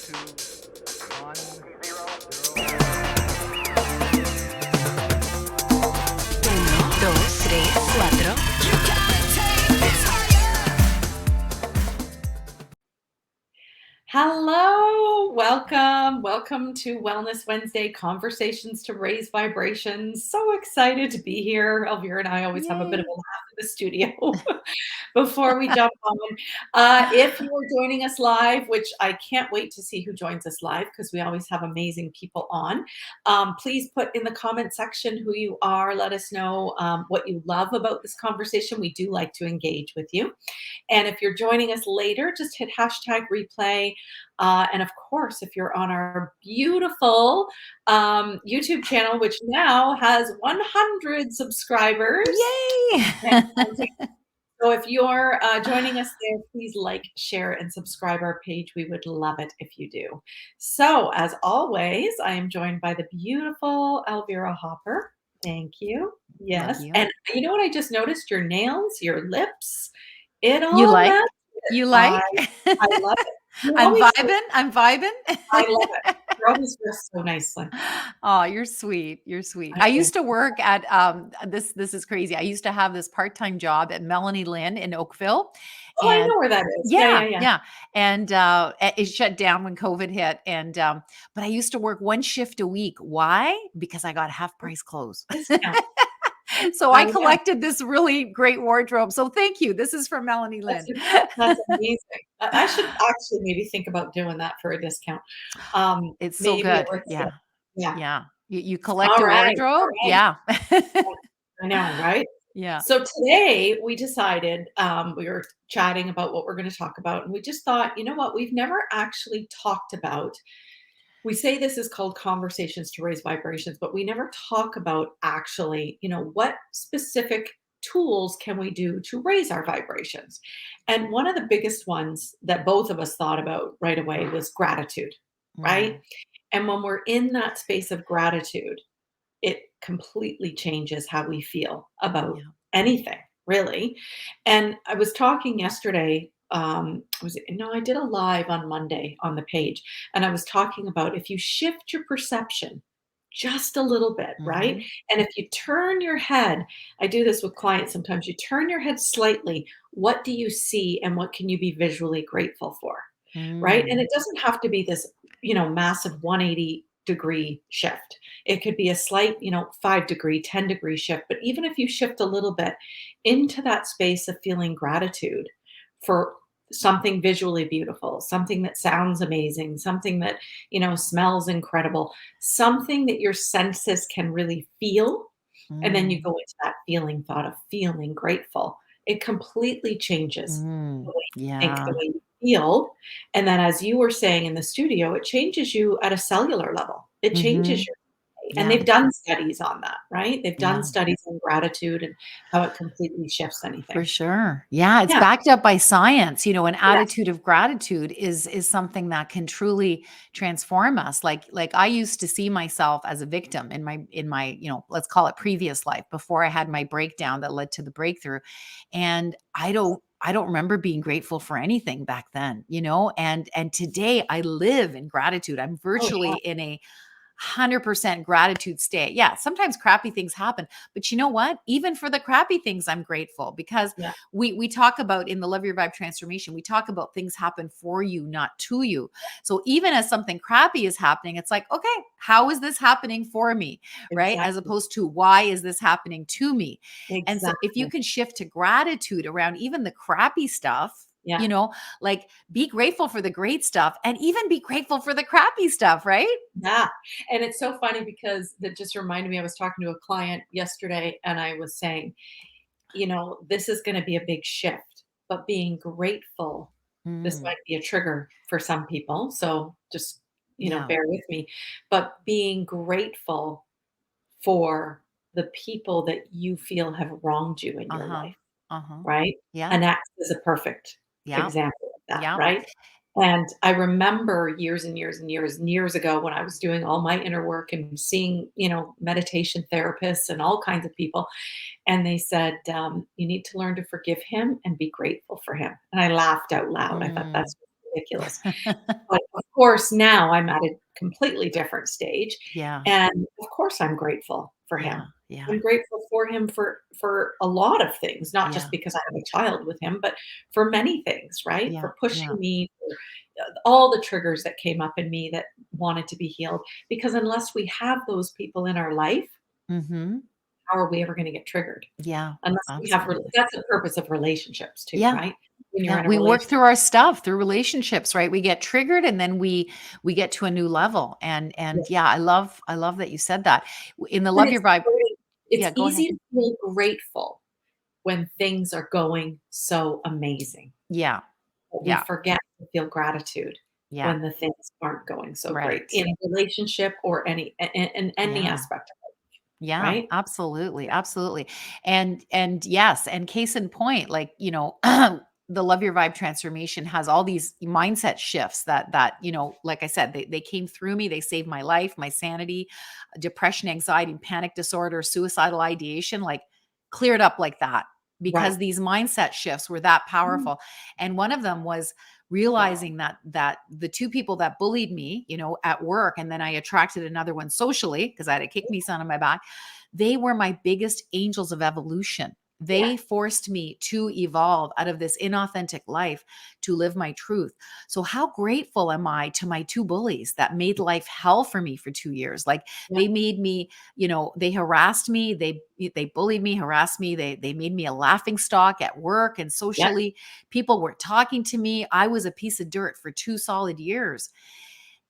two, one, Zero. zero. Uno, dos, tres, cuatro. Hello, welcome to Wellness Wednesday Conversations to Raise Vibrations. So excited to be here. Elvira and I always have a bit of Yay. a laugh in the studio before we jump on. If you are joining us live, which I can't wait to see who joins us live because we always have amazing people on, please put in the comment section who you are. Let us know what you love about this conversation. We do like to engage with you. And if you're joining us later, just hit hashtag replay. And of course, if you're on our beautiful YouTube channel, which now has 100 subscribers. Yay. So if you're joining us there, please like, share, and subscribe our page. We would love it if you do. So as always, I am joined by the beautiful Elvira Hopper. Thank you. Yes. you. And you know what I just noticed? Your nails, your lips, it You all like? matches. You like? I love it. You I'm always vibing. I'm vibing. I love it. You're always dressed so nicely. Oh, you're sweet. You're sweet. I I do. used to work at this is crazy. I used to have this part-time job at Melanie Lynn in Oakville. Oh, I And know where that is. yeah, Yeah. yeah. And it shut down when COVID hit. And but I used to work one shift a week. Why? Because I got half price clothes. Discount. So I I know. collected this really great wardrobe. So thank you. This is from Melanie Lynn. That's amazing. I should actually maybe think about doing that for a discount. It's so Maybe it good. works. Yeah. Yeah. Yeah. You collect All a right. wardrobe? Yeah. I know, right? Yeah. So today we decided we were chatting about what we're going to talk about, and we just thought, you know what, we've never actually talked about. We say this is called conversations to raise vibrations, but we never talk about actually, what specific tools can we do to raise our vibrations? And one of the biggest ones that both of us thought about right away was gratitude, right? Mm, And when we're in that space of gratitude, it completely changes how we feel about yeah. anything, really. And I was talking yesterday. I did a live on Monday on the page, and I was talking about if you shift your perception just a little bit, right? Mhm. And if you turn your head, I do this with clients sometimes, you turn your head slightly, what do you see and what can you be visually grateful for? Right? And Mm, it doesn't have to be this, massive 180-degree shift. It could be a slight, 5-degree, 10-degree shift. But even if you shift a little bit into that space of feeling gratitude for something visually beautiful, something that sounds amazing, something that, smells incredible, something that your senses can really feel. And then you mm, go into that feeling thought of feeling grateful. It completely changes the way you think, the yeah. way you feel. And then, as you were saying in the studio, it changes you at a cellular level. It changes Mhm. your and Yeah. they've done studies on that, right? They've done Yeah. studies on gratitude and how it completely shifts For anything. sure. Yeah, it's Yeah. backed up by science. An Yes. attitude of gratitude is something that can truly transform us. Like I used to see myself as a victim in my, let's call it previous life before I had my breakdown that led to the breakthrough. And I don't remember being grateful for anything back then, and today I live in gratitude. I'm Oh, virtually yeah. in a 100% gratitude state. Yeah, sometimes crappy things happen, but you know what? Even for the crappy things, I'm grateful because Yeah. we talk about in the Love Your Vibe transformation, we talk about things happen for you, not to you. So even as something crappy is happening, it's like, okay, how is this happening for me? Right? As Exactly. opposed to why is this happening to me? And so if you Exactly. can shift to gratitude around even the crappy stuff, Yeah. like be grateful for the great stuff and even be grateful for the crappy stuff, right? Yeah. And it's so funny because that just reminded me, I was talking to a client yesterday and I was saying, this is going to be a big shift, but being grateful, this Mm, might be a trigger for some people. So just, yeah. bear with me, but being grateful for the people that you feel have wronged you in your Uh-huh. life. Uh-huh. Right? Yeah. And that is a perfect Yeah. example of that, Yeah. right? And I remember years and years and years and years ago when I was doing all my inner work and seeing, meditation therapists and all kinds of people, and they said, "You need to learn to forgive him and be grateful for him." And I laughed out loud. I thought Mm. that's ridiculous. But of course, now I'm at a completely different stage, Yeah. and of course, I'm grateful for Yeah. him. Yeah. I'm grateful for him for a lot of things, not just Yeah. because I have a child with him, but for many things, right? Yeah. For pushing Yeah. me, for all the triggers that came up in me that wanted to be healed. Because unless we have those people in our life, Mhm. how are we ever going to get triggered? Yeah. Unless we have, Absolutely. that's the purpose of relationships too, Yeah. right? When you're Yeah, in a we work relationship. through our stuff through relationships, right? We get triggered and then we get to a new level. And yeah, I love that you said that. In the And Love Your Vibe. it's Yeah, go ahead. easy to feel grateful when things are going so amazing, Yeah. but we Yeah. forget to feel gratitude Yeah. when the things aren't going so great Right. in a relationship or in any Yeah. aspect of it, Yeah, right? absolutely, absolutely. And yes, and case in point, like, the Love Your Vibe transformation has all these mindset shifts that, like I said, they came through me, they saved my life, my sanity, depression, anxiety, panic disorder, suicidal ideation, like cleared up like that Right. because these mindset shifts were that Mm. powerful. And one of them was realizing that the two people that bullied me, at work, and then I attracted another one socially because I had a kick me son on my back. They were my biggest angels of evolution. Yeah. They forced me to evolve out of this inauthentic life to live my truth. So, how grateful am I to my two bullies that made life hell for me for 2 years? Like, Yeah. they made me, they harassed me, they bullied me, harassed me, they made me a laughing stock at work and Yeah. socially. People were talking to me. I was a piece of dirt for 2 solid years.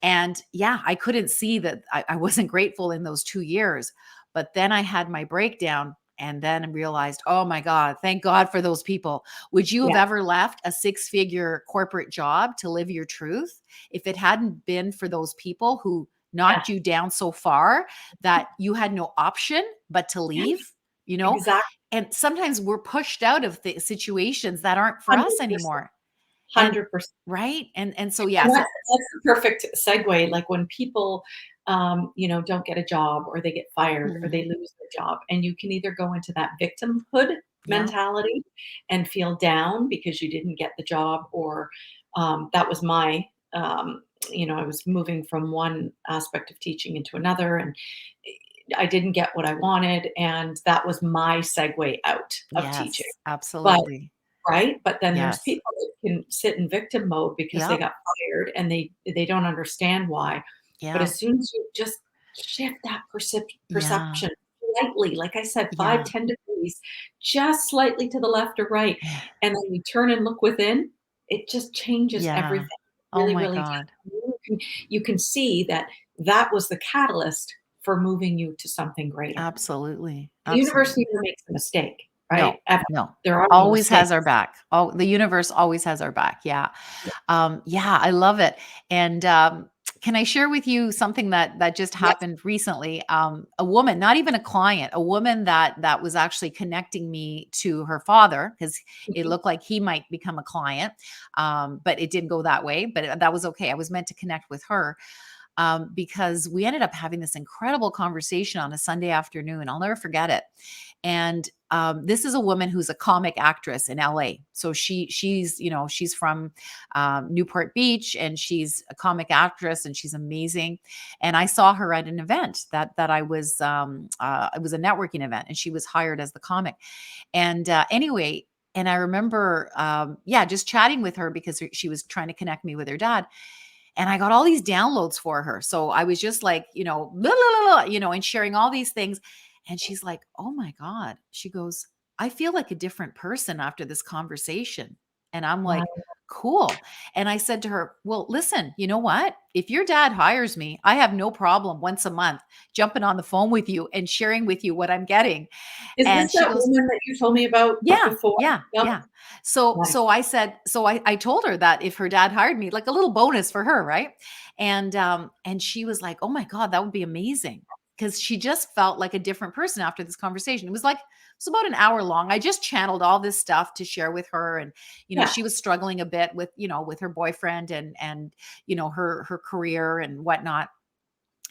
And yeah, I couldn't see that I wasn't grateful in those 2 years. But then I had my breakdown and then realized, oh my God, thank God for those people. Would you have Yeah. ever left a 6-figure corporate job to live your truth if it hadn't been for those people who Yeah. knocked you down so far that you had no option but to Yeah. leave? You know, Exactly. and sometimes we're pushed out of the situations that aren't for us 100%. anymore. And 100%. right. And so yeah, And so that's the perfect segue, like, when people, don't get a job or they get fired or they mhm, lose their job, and you can either go into that victimhood yeah. mentality and feel down because you didn't get the job or, that was I was moving from one aspect of teaching into another, and I didn't get what I wanted, and that was my segue out of teaching. Yes, But absolutely. Right? But then there's Yes. people that can sit in victim mode because they Yep. got fired and they don't understand why. But Yeah. as soon as you just shift that Yeah. perception slightly, like I said, 5, Yeah. 10 degrees, just slightly to the left or right, and then you turn and look within, it just changes Yeah. everything. Oh Really, my really does. God. You can see that that was the catalyst for moving you to something greater. Absolutely. The universe Absolutely. never makes a mistake, No, right? Ever. no. There are no Always has mistakes. our back. Oh, the universe always has our back. Yeah. Yeah, I love it. And can I share with you something that just Yes. happened recently? A woman, not even a client, a woman that was actually connecting me to her father because it Mhm. looked like he might become a client, but it didn't go that way. But that was okay. I was meant to connect with her because we ended up having this incredible conversation on a Sunday afternoon. I'll never forget it. And this is a woman who's a comic actress in LA. So she's from Newport Beach, and she's a comic actress, and she's amazing. And I saw her at an event that I was it was a networking event, and she was hired as the comic. And anyway. And I remember, just chatting with her because she was trying to connect me with her dad. And I got all these downloads for her. So I was just like, blah, blah, blah, and sharing all these things. And she's like, oh my God. She goes, I feel like a different person after this conversation. And I'm Wow. like, cool. And I said to her, well, listen, you know what? If your dad hires me, I have no problem once a month jumping on the phone with you and sharing with you what I'm getting. Is And this she that goes, woman that you told me about yeah, before? yeah, Yep. yeah. So I told her that if her dad hired me, like a little bonus for her, right? And she was like, "Oh my God, that would be amazing." Because she just felt like a different person after this conversation. It was about an hour long. I just channeled all this stuff to share with her. And, Yeah. she was struggling a bit with her boyfriend and her career and whatnot.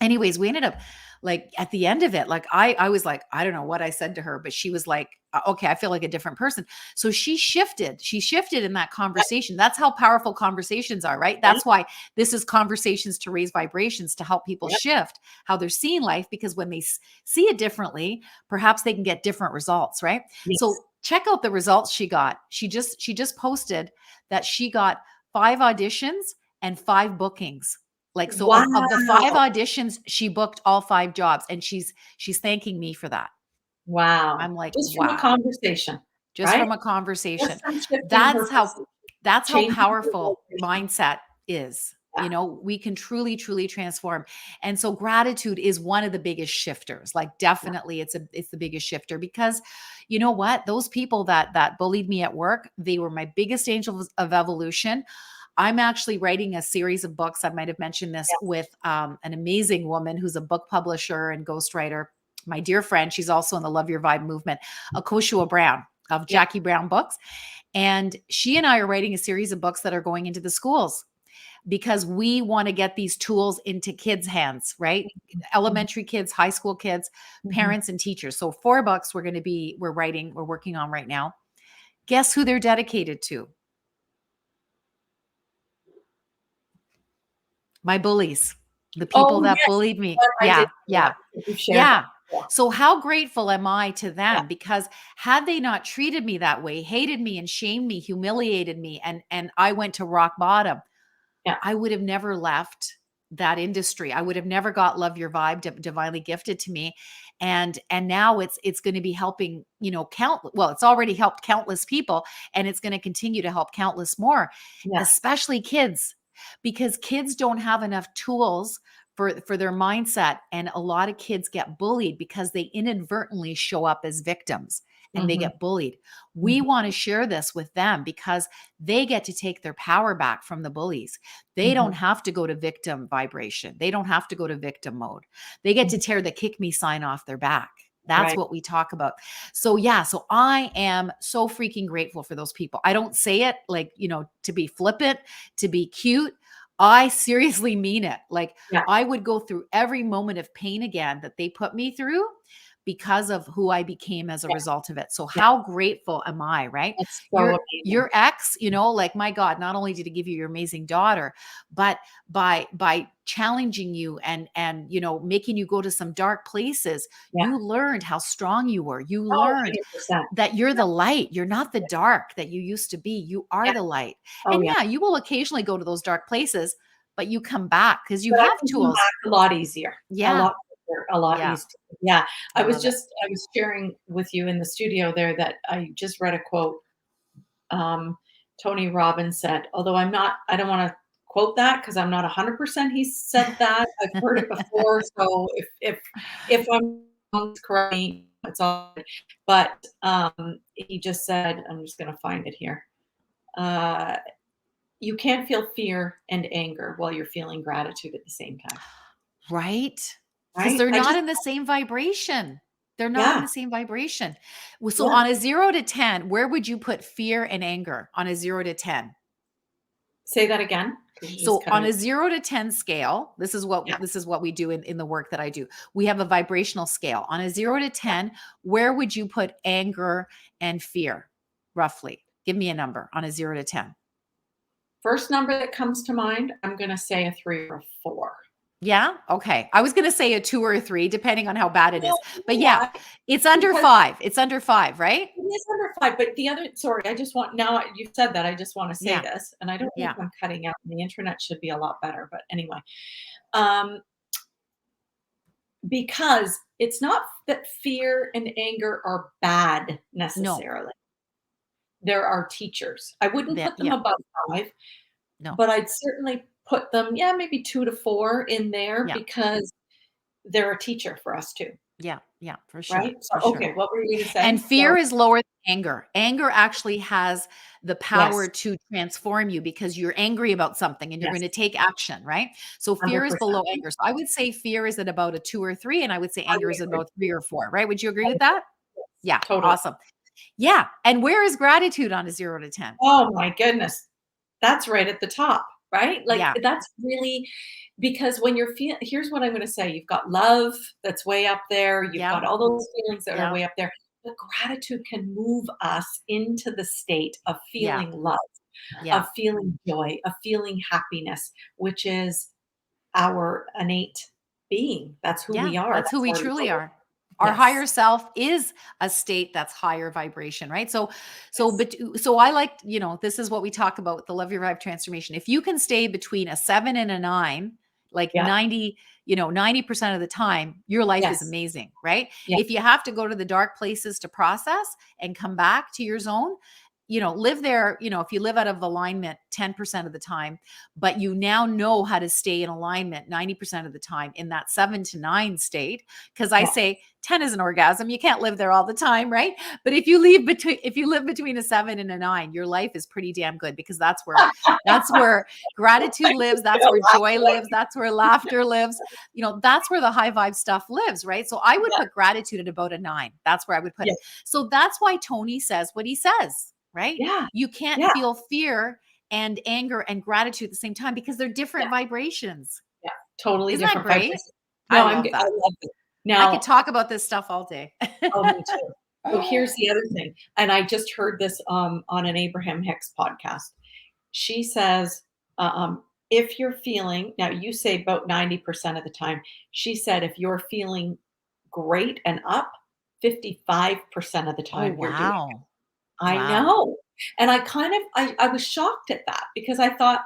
Anyways, we ended up like at the end of it, like I was like, I don't know what I said to her, but she was like, okay, I feel like a different person. So she shifted in that conversation. That's how powerful conversations are, right? Yeah, That's why this is conversations to raise vibrations, to help people yeah, shift how they're seeing life, because when they see it differently, perhaps they can get different results, right? yes. So check out the results she got. She just posted that she got 5 auditions and 5 bookings. Like, so of the 5 auditions, she booked all 5 jobs, and she's thanking me for that. Wow. I'm like, Just from a wow, conversation, just right? from a conversation. Just from shifting her That's how perception, that's how changing her powerful vibration. mindset is. Yeah, We can truly, truly transform. And so gratitude is one of the biggest shifters. Like, yeah, definitely it's the biggest shifter, because you know what? Those people that bullied me at work, they were my biggest angels of evolution. I'm actually writing a series of books. I might have mentioned this, yeah, with an amazing woman who's a book publisher and ghostwriter. My dear friend, she's also in the Love Your Vibe movement, Akoshua Brown of yeah. Jackie Brown Books. And she and I are writing a series of books that are going into the schools, because we want to get these tools into kids' hands, right? Mhm, Elementary kids, high school kids, mhm. parents, and teachers. So 4 books we're working on right now. Guess who they're dedicated to? My bullies, the people Oh, that yes, bullied me. but I did Yeah, hear yeah, that. You shared yeah. that. Yeah, So how grateful am I to yeah, them? Because had they not treated me that way, hated me and shamed me, humiliated me, and I went to rock bottom, yeah. I would have never left that industry. I would have never got Love Your Vibe divinely gifted to me. And now it's going to be helping, it's already helped countless people, and it's going to continue to help countless more, Yes. especially kids, because kids don't have enough tools for their mindset, and a lot of kids get bullied because they inadvertently show up as victims and they Mhm, get bullied. We mhm, want to share this with them, because they get to take their power back from the bullies. They don't mhm, have to go to victim vibration. They don't have to go to victim mode. They get mhm. to tear the kick me sign off their back. That's Right. what we talk about. So yeah, so I am so freaking grateful for those people. I don't say it like, to be flippant, to be cute. I seriously mean it. Like, Yeah, I would go through every moment of pain again that they put me through, because of who I became as a yeah, result of it. So yeah. how grateful am I, right? That's so Your amazing. ex, like, my God, not only did he give you your amazing daughter, but by challenging you and making you go to some dark places, Yeah. you learned how strong you were. You Oh, learned 100%. that you're Yeah, the light. You're not the yeah, dark that you used to be. You are yeah. the light. Oh, And yeah. yeah, you will occasionally go to those dark places, but you come back because you But I have can come tools. back a lot easier, a Yeah. lot quicker, a lot Yeah. easier. Yeah. I love it. I was sharing with you in the studio there that I just read a quote. Um, Tony Robbins said, although I don't want to quote that because I'm not 100% he said that. I've heard it before. So if I'm wrong, correct me, it's all good. But he just said, I'm just going to find it here. Uh, you can't feel fear and anger while you're feeling gratitude at the same time. Right? Because Right? they're not in the same vibration. They're not in Yeah, the same vibration. Well, so yeah. on a 0 to 10, where would you put fear and anger on a 0 to 10? Say that again because you just So cut on it. a 0 to 10 scale, Yeah, this is what we do in the work that I do. We have a vibrational scale. On a 0 to yeah. 10, where would you put anger and fear roughly? Give me a number on a 0 to 10. First number that comes to mind, I'm going to say a 3 or a 4. Yeah. Okay. I was going to say a 2 or a 3, depending on how bad it is. Well, you But know yeah, why? it's under Because 5. It's under 5, right? it is under 5, but the other sorry, I just want now you said that, I just wanna say Yeah. this, and I don't know if Yeah. I'm cutting out, and the internet should be a lot better, but anyway. Um, because it's not that fear and anger are bad No. necessarily. There are teachers. I wouldn't That put them yeah. above 5, No. but I'd certainly put them, yeah, maybe 2 to 4 in there Yeah. because they're a teacher for us too, Yeah. Yeah, for sure. right? So, For sure. okay, what were you gonna And say? fear So is lower than anger. Anger actually has the power yes, to transform you, because you're angry about something and you're going yes, to take action, right? So fear is 100%. below anger. So I would say fear is at about a 2 or 3, and I would say I anger would is at agree. about 3 or 4, right? Would you agree I with agree. that? Yes, Yeah, totally. awesome. Yeah. And where is gratitude on a 0 to 10? Oh my goodness. That's right at the top. right? Like Yeah. that's really because when you're here's what I'm going to say. You've got love that's way up there. You've Yeah. got all those feelings that are Yeah. way up there. But gratitude can move us into the state of Yeah. feeling love, of Yeah. feeling joy, of feeling happiness, which is our innate being. That's who Yeah, we are. that's who That's we our truly are. Our yes. higher self is a state that's higher vibration, right? Yes. So I like, this is what we talk about with the Love Your Vibe transformation. If you can stay between a 7 and a 9, like Yeah. 90% of the time, your life is Yes. amazing, right? Yeah. If you have to go to the dark places to process and come back to your zone, live there, if you live out of alignment 10% of the time, but you now know how to stay in alignment 90% of the time in that 7 to 9 state. Because I Yeah. say 10 is an orgasm. You can't live there all the time, right? But if you live between a 7 and a 9, your life is pretty damn good, because that's where gratitude lives, that's where joy lives, that's where laughter lives. That's where the high vibe stuff lives, right? So I would Yeah. put gratitude at about a 9. That's where I would put Yeah. it. So that's why Tony says what he says, right? Yeah. You can't Yeah. feel fear and anger and gratitude at the same time, because they're different Yeah. vibrations. Yeah. Totally Isn't that different great? vibrations. I No, love I that. love it. I could Now, talk about this stuff all day. oh, me too. So here's the other thing, and I just heard this on an Abraham Hicks podcast. She says, if you're feeling now, you say about 90% of the time. She said, if you're feeling great and up, 55% of the Oh, time you're doing it. wow. I Wow. know, and I was shocked at that because I thought,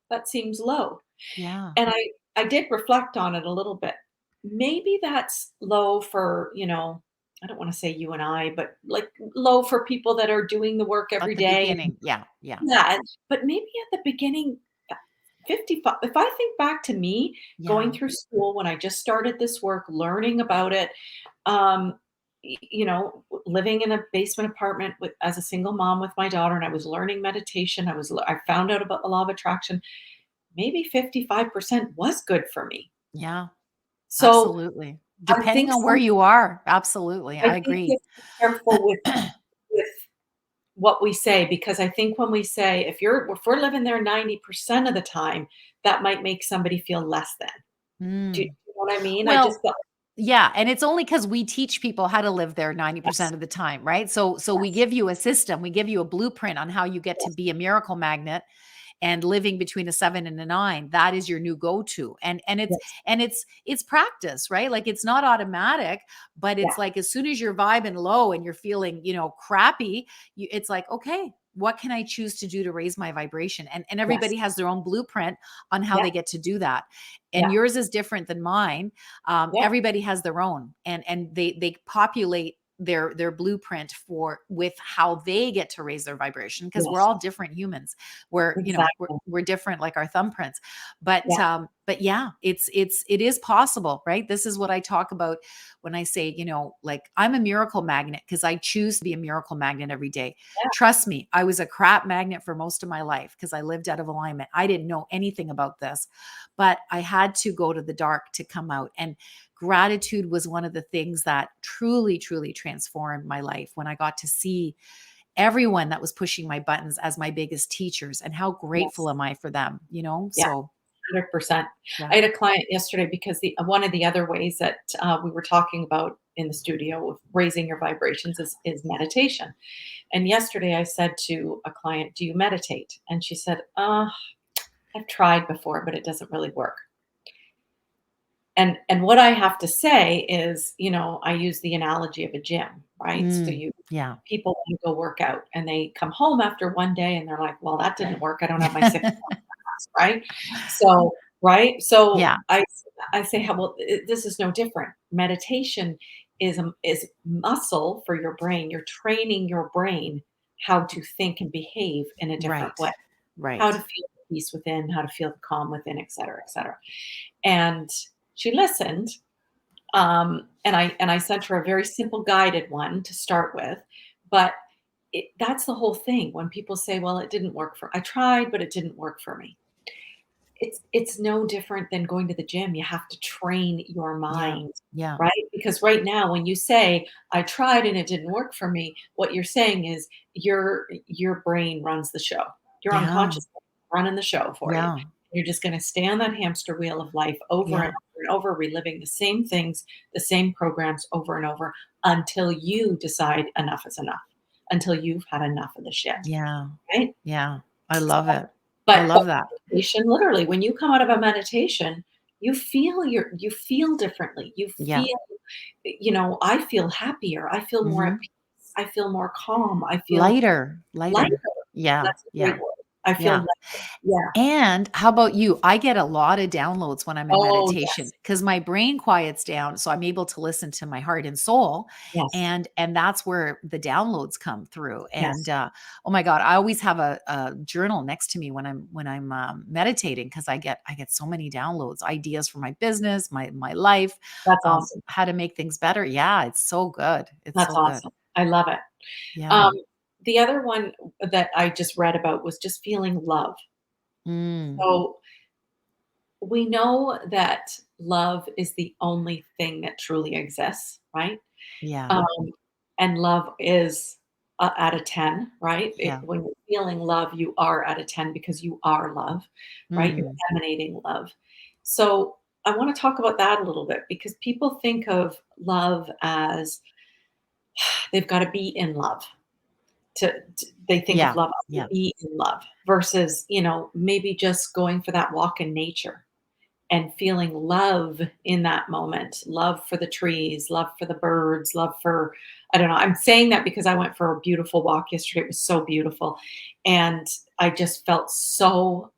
that seems low. Yeah. And I did reflect on it a little bit. Maybe that's low for, I don't wanna say you and I, but, like, low for people that are doing the work every At the day. beginning. Yeah. Yeah. Yeah, but maybe at the beginning, 55 if I think back to me going Yeah. through school when I just started this work, learning about it, um, living in a basement apartment with as a single mom with my daughter, and I was learning meditation, I found out about the law of attraction. Maybe 55% was good for me. Yeah. So, Absolutely. I Depending think on where some you are. Absolutely. I I think we agree. have to be careful with what we say, because I think when we say if we're living there 90% of the time, that might make somebody feel less than. Do you Mm. know what I mean? I just Well, felt yeah, and it's only because we teach people how to live there 90% yes, of the time, right? So we yes, give you a system, we give you a blueprint on how you get to yes, be a miracle magnet, and living between a 7 and a 9, that is your new go-to. And it's yes, and it's it's practice, right? Like, it's not automatic, but yeah, it's like as soon as you're vibing low and you're feeling, crappy, it's like, okay, what can I choose to do to raise my vibration? And yes, everybody has their own blueprint on how yeah, they get to do that. And yeah, yours is different than mine. yeah, Everybody has their own, and they populate their blueprint for with how they get to raise their vibration, because we're yes, all different humans. We're you know we're, exactly. we're different, like our thumbprints. Yeah, But yeah, it is possible, right? This is what I talk about when I say, like, I'm a miracle magnet because I choose to be a miracle magnet every day. yeah, Trust me, I was a crap magnet for most of my life because I lived out of alignment. I didn't know anything about this, but I had to go to the dark to come out. And gratitude was one of the things that truly, truly transformed my life, when I got to see everyone that was pushing my buttons as my biggest teachers, and how grateful yes, am I for them, yeah. So 100%. yeah. I had a client yesterday because the one of the other ways that we were talking about in the studio of raising your vibrations is meditation. And yesterday I said to a client, "Do you meditate?" And she said, I've tried before, but it doesn't really work." And what I have to say is, I use the analogy of a gym, right? So Mm, yeah. people want to go work out and they come home after one day and they're like, "Well, that didn't work. I don't have my 6 class," right? So, right? So Yeah. I say, "How well, this is no different. Meditation is muscle for your brain. You're training your brain how to think and behave in a different Right. way, how to Right. feel the peace within, how to feel the calm within, et cetera, et cetera." And she listened, and I sent her a very simple guided one to start with, but that's the whole thing. When people say, "Well, it didn't work for," I tried, but it didn't work for me. It's no different than going to the gym. You have to train your Yeah. mind, Yeah. right? Because right now, when you say, "I tried and it didn't work for me," what you're saying is your brain runs the show. Your Yeah. unconscious running the show for you. Yeah. You're just gonna stay on that hamster wheel of life over and Yeah. over and over, reliving the same things, the same programs over and over until you decide enough is enough, until you've had enough of the shit, Yeah. right? Yeah. I love it. I But love that. meditation, literally, when you come out of a meditation, you feel differently. You Yeah. feel, I feel happier. I feel more at Mhm. peace. I feel more calm. I feel Lighter, lighter. lighter. Yeah. That's a great Yeah. word. I feel Yeah. lighter. Yeah. And how about you? I get a lot of downloads when I'm in Oh, meditation yes. because my brain quiets down, so I'm able to listen to my heart and soul, Yes. and that's where the downloads come through. And Yes. oh my God, I always have a journal next to me when I'm meditating because I get so many downloads, ideas for my business, my life, That's awesome. how to make things better. Yeah, it's so good. It's That's so good. awesome. I love it. Yeah. Um, the other one that I just read about was just feeling love. Mm, So we know that love is the only thing that truly exists, right? yeah. Um, and love is at a 10, right? Yeah. When you're feeling love, you are at a 10 because you are love, right? You're Mm, emanating love. So I want to talk about that a little bit because people think of love as they've got to be in love. They think of yeah. love as to Yeah. be in love versus, maybe just going for that walk in nature and feeling love in that moment, love for the trees, love for the birds, love for, I don't know. I'm saying that because I went for a beautiful walk yesterday. It was so beautiful. And I just felt so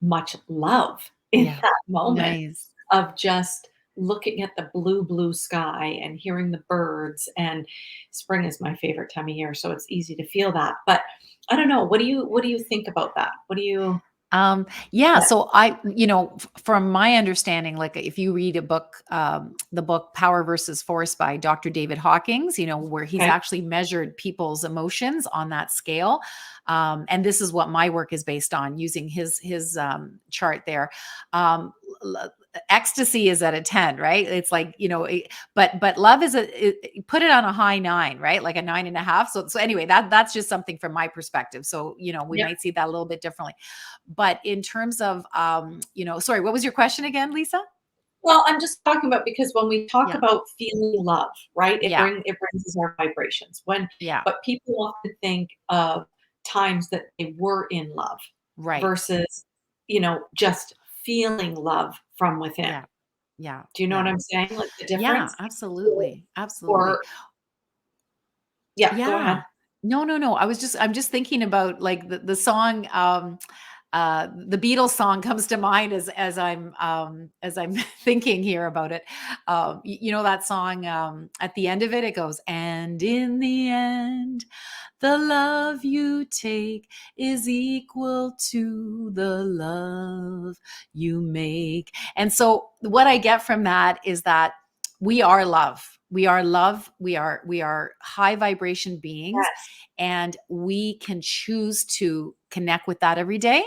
much love in Yeah. that moment Nice. of just looking at the blue, blue sky and hearing the birds. And spring is my favorite time of year, so it's easy to feel that. But I don't know. What do you think about that? What do you Yeah, Yeah. so from my understanding, like if you read a book, the book Power versus Force by Dr. David Hawkins, where he's Okay. actually measured people's emotions on that scale. And this is what my work is based on using his chart there. Um, l- Ecstasy is at a 10, right? It's like, but love is put it on a high 9, right? Like a 9.5. So anyway, that's just something from my perspective. So, we Yep. might see that a little bit differently. But in terms of, sorry, what was your question again, Lisa? Well, I'm just talking about because when we talk Yeah. about feeling love, right? Yeah. It brings us our vibrations. Yeah. But people often think of times that they were in love Right. versus, just feeling love from within. Yeah. Yeah. Do you know what Yeah. I'm saying? Like the Yeah. difference? Or, Absolutely. Absolutely. or yeah, go Yeah. ahead. No, no, no. I'm just thinking about like the song, the Beatles song comes to mind as I'm thinking here about it. You know that song, at the end of it, it goes, and in the end, the love you take is equal to the love you make. And so what I get from that is that we are love. We are love. We are high vibration beings, Yes. and we can choose to connect with that every day,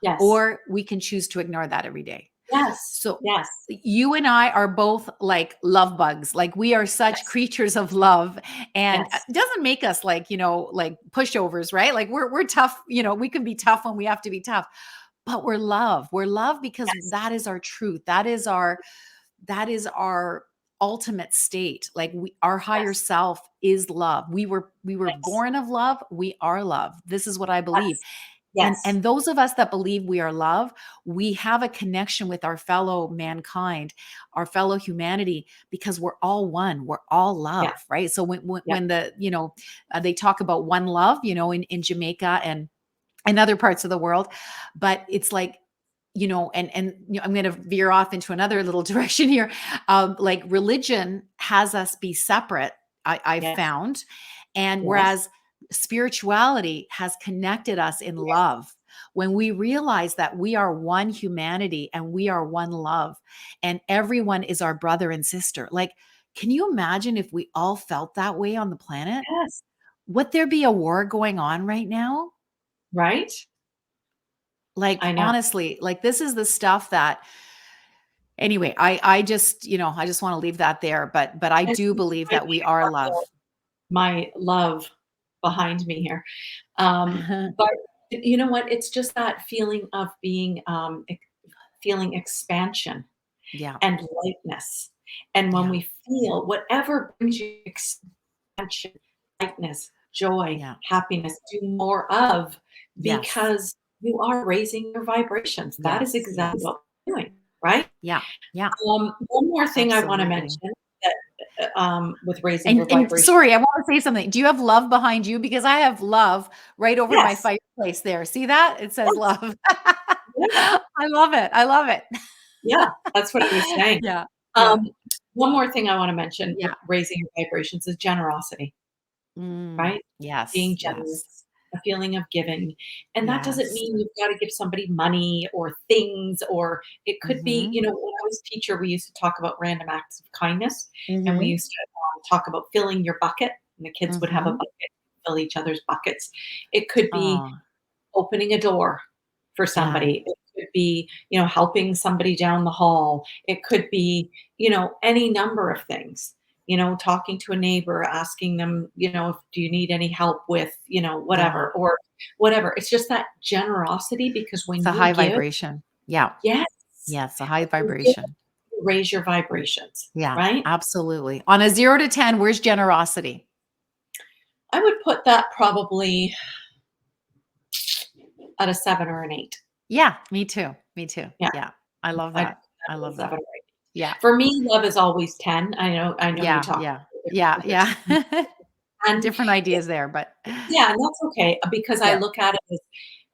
Yes. or we can choose to ignore that every day. Yes. So Yes. you and I are both like love bugs. Like we are such Yes. creatures of love, and Yes. it doesn't make us like, like pushovers, right? Like we're tough, we can be tough when we have to be tough, but we're love. We're love because Yes. that is our truth. That is our ultimate state. Like our higher Yes. self is love. We were Yes. born of love. We are love. This is what I believe. Yes. And Yes. and those of us that believe we are love, we have a connection with our fellow mankind, our fellow humanity, because we're all one. We're all Yeah. love, right? So Yeah. when they talk about one love, in Jamaica and other parts of the world, but it's like, I'm going to veer off into another little direction here. Like religion has us be separate. I've Yes. found, and Yes. whereas spirituality has connected us in Yes. love. When we realize that we are one humanity and we are one love, and everyone is our brother and sister. Like, can you imagine if we all felt that way on the planet? Yes. Would there be a war going on right now? Right? Like, I know. honestly, like this is the stuff that, anyway, I just, I just want to leave that there, but I And do this believe might that be we are love. my love behind me here. But You know what? It's just that feeling of being, feeling expansion Yeah. and lightness. And when Yeah. we feel whatever brings you expansion, lightness, joy, Yeah. happiness, do more of, Yes. because you are raising your vibrations. That is Yes. exactly Yes. what we're doing, right? Yeah. Yeah. One more thing I want to Absolutely. mention that, with raising your And vibration. sorry, I want to say something. Do you have love behind you? Because I have love right over my Yes, fireplace there. See that? It says yes, love. yeah, I love it. I love it. yeah. That's what I was saying. Yeah. Yeah. Um, One more thing I want to mention with Yeah. raising your vibrations is generosity, right? Yes. Being Yes. generous, a feeling of giving. And that doesn't Yes. mean you've got to give somebody money or things, or it could be, Mhm. when I was a teacher, we used to talk about random acts of kindness, and we Mhm. used to talk about filling your bucket, and the kids would have a Mhm. bucket, fill each other's buckets. It could be Oh, opening a door for yeah. somebody. It could be, helping somebody down the hall. It could be, any number of things. Talking to a neighbor, asking them, if do you need any help with, Yeah. whatever, or whatever. It's just that generosity, because It's when a you high give, vibration. Yeah. yes, Yes, a high when you give, vibration. you raise your vibrations, Yeah, right? absolutely. On a 0 to 10, where's generosity? I would put that probably at a 7 or an 8. Yeah, me too. Me too. Yeah, Yeah. I love I'd that. put that I at a love that. 7 or 8. Yeah. For me, love is always 10. I know you Yeah, talk yeah. about Yeah, different yeah. vibrations, and Different ideas there, but yeah, and that's okay, because I yeah. look at it as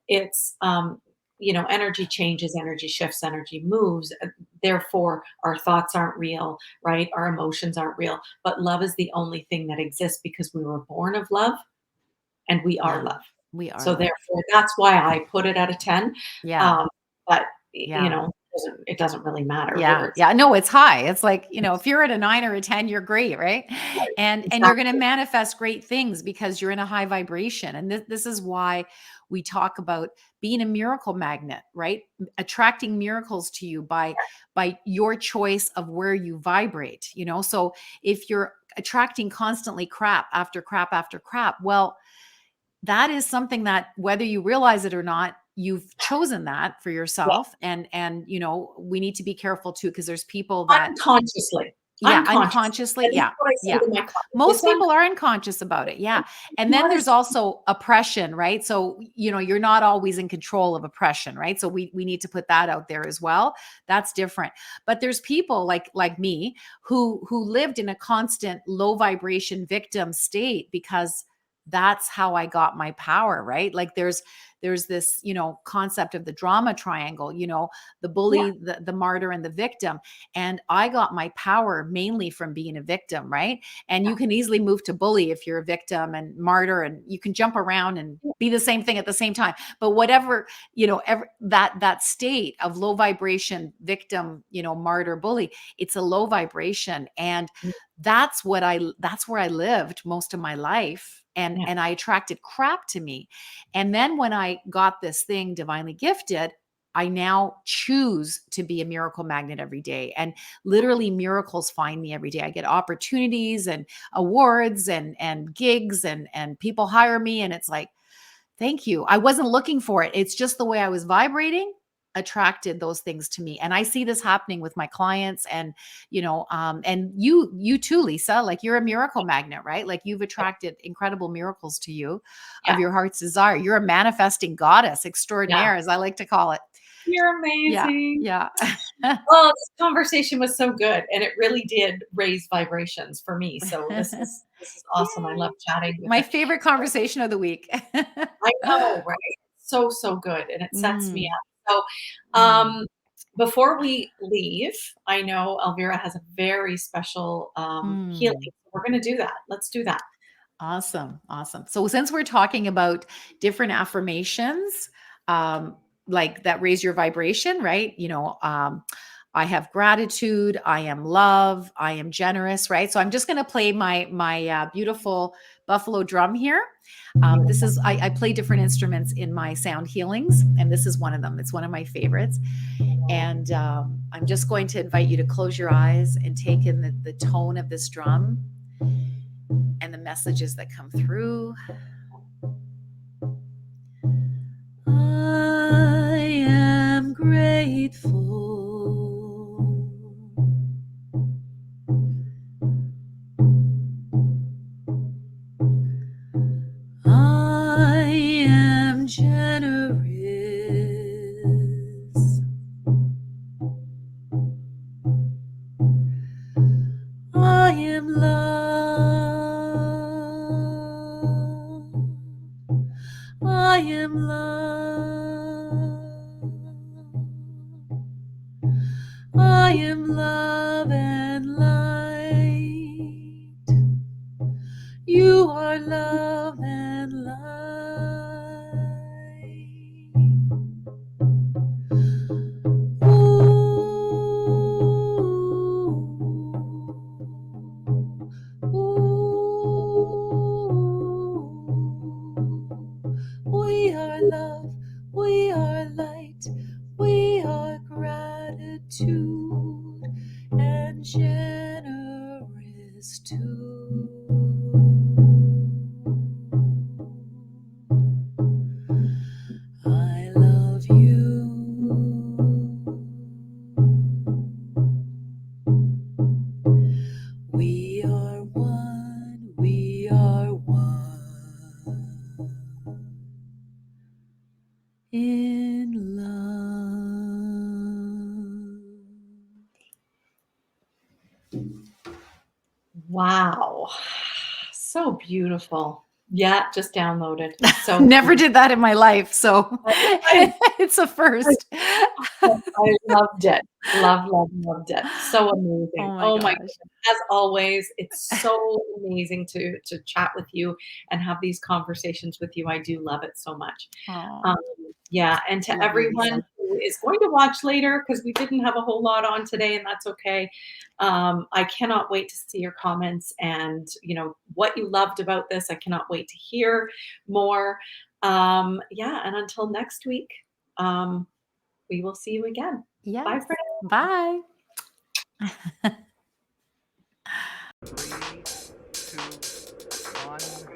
it's, energy changes, energy shifts, energy moves, therefore, our thoughts aren't real, right? Our emotions aren't real, but love is the only thing that exists, because we were born of love, and we are Yeah. love. We are So love. therefore, that's why I put it at a 10, Yeah. um, but, Yeah. it doesn't really matter where Yeah. it's Yeah. No, it's high. It's like, if you're at a 9 or a 10, you're great, right? right. And you're going to Exactly. manifest great things because you're in a high vibration. And this is why we talk about being a miracle magnet, right? Attracting miracles to you by your choice of where you vibrate, So if you're attracting constantly crap after crap after crap, well, that is something that whether you realize it or not, you've chosen that for Yeah. yourself. And we need to be careful too, because there's people that, Unconsciously. yeah, Unconsciously. unconsciously, And that's yeah, what I say yeah, to my clients. most It's people are unconscious about it, yeah. And then not there's as also oppression, right? So you're not always in control of oppression, right? So we need to put that out there as well. That's different. But there's people like me who lived in a constant low vibration victim state, because that's how I got my power, right? Like there's this, concept of the drama triangle, the yeah, bully, the martyr, and the victim. And I got my power mainly from being a victim, right? And yeah, you can easily move to bully if you're a victim, and martyr, and you can jump around and yeah, be the same thing at the same time. But whatever, that state of low vibration victim, martyr, bully, it's a low vibration. And mm, that's where I lived most of my life. And yeah, and I attracted crap to me. And then when I got this thing divinely gifted, I now choose to be a miracle magnet every day. And literally miracles find me every day. I get opportunities and awards and gigs, and people hire me, and it's like, thank you. I wasn't looking for it. It's just the way I was vibrating attracted those things to me. And I see this happening with my clients, and you too, Lisa. Like, you're a miracle magnet, right? Like, you've attracted incredible miracles to you of yeah, your heart's desire. You're a manifesting goddess yeah. extraordinaire, as I like to call it. You're Yeah. amazing. Yeah. Oh, this conversation was so good, and it really did raise vibrations for me. So this is awesome. I love Yay. chatting with My it. favorite conversation of the week. I know, right? So, so good, and it sets me Mm, up. So, mm, before we leave, I know Elvira has a very special, healing. mm. We're gonna do that. Let's do that. Awesome. Awesome. So since we're talking about different affirmations, um, like that raise your vibration, right? I have gratitude. I am love. I am generous, right? So I'm just going to play my beautiful buffalo drum here. This Beautiful. is I play different instruments in my sound healings, and this is one of them. It's one of my favorites. And I'm just going to invite you to close your eyes and take in the tone of this drum and the messages that come through. I am grateful. I am generous. I am love. I am love. I am love and light. You are love and light. We are love, we are light, we are gratitude and generous too. I love you. We are one, we are one in love. Wow. So beautiful. Yeah, just downloaded. So Never did that in my life, so I it's a first. loved it. Loved it. So amazing. Oh my Oh my gosh. goodness. As always, it's so amazing to chat with you and have these conversations with you. I do love it so much. Oh, Um, yeah, and to love you, everyone Lisa. who is going to watch later, because we didn't have a whole lot on today, and that's okay. I cannot wait to see your comments and what you loved about this. I cannot wait to hear more. Yeah, and until next week, we will see you again. Bye Yes. for now. Bye. 3, 2, 1.